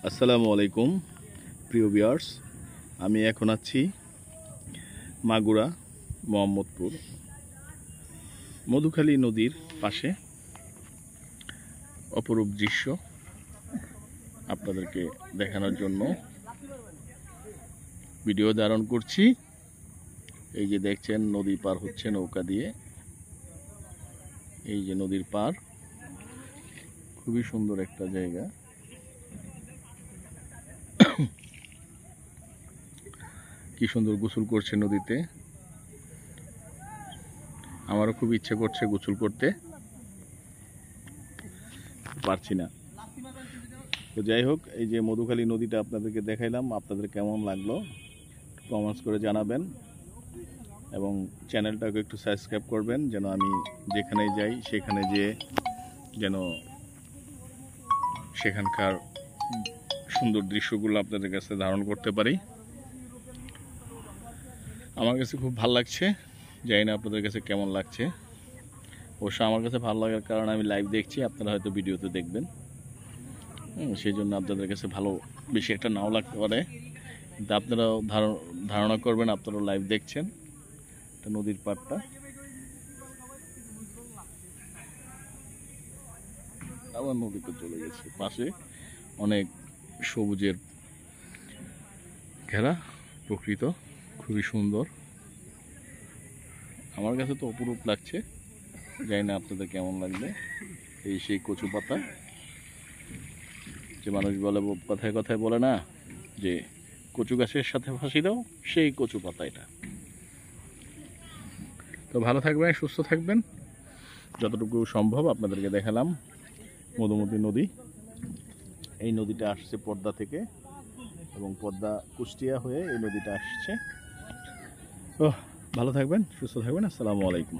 আসসালামু আলাইকুম প্রিয় ভিউয়ার্স, আমি এখন আছি মাগুরা মোহাম্মদপুর মধুখালী নদীর পাশে। অপরূপ দৃশ্য আপনাদেরকে দেখানোর জন্য ভিডিও ধারণ করছি। এই যে দেখছেন নদী পার হচ্ছে নৌকা দিয়ে। এই যে নদীর পার, খুবই সুন্দর একটা জায়গা। কি সুন্দর গোসল করছে নদীতে। আমারও খুব ইচ্ছে করছে গোসল করতে, পারছি না। তো যাই হোক, এই যে মধুখালী নদীটা আপনাদেরকে দেখাইলাম, আপনাদের কেমন লাগলো কমেন্টস করে জানাবেন এবং চ্যানেলটাকে একটু সাবস্ক্রাইব করবেন, যেন আমি যেখানে যাই সেখানে যেন সেখানকার সুন্দর দৃশ্যগুলো আপনাদের কাছে ধারণ করতে পারি। আমার কাছে খুব ভালো লাগছে, জানি না আপনাদের কাছে কেমন লাগছে। অবশ্য আমার কাছে ভালো লাগার কারণে আমি লাইভ দেখছি, আপনারা হয়তো ভিডিওতে দেখবেন, সেই জন্য আপনাদের কাছে ভালো বেশি একটা নাও লাগতে পারে, কিন্তু আপনারাও ধারণা করবেন, আপনারাও লাইভ দেখছেন নদীর পাড়টা। আবার নদীতে চলে গেছে, পাশে অনেক সবুজের ঘেরা প্রকৃত, খুবই সুন্দর। আমার কাছে তো অপরূপ লাগছে, জানি না আপনাদের কেমন লাগবে। এই সেই কচু পাতা, যে মানুষ বলে, কথায় কথায় বলে না যে কচু গাছের সাথে ফাঁসি দাও, সেই কচু পাতা এটা। তো ভালো থাকবেন, সুস্থ থাকবেন। যতটুকু সম্ভব আপনাদেরকে দেখালাম মধুমতি নদী। এই নদীটা আসছে পদ্মা থেকে, এবং পদ্মা কুষ্টিয়া হয়ে এই নদীটা আসছে। তো ভালো থাকবেন, সুস্থ থাকবেন। আসসালামু আলাইকুম।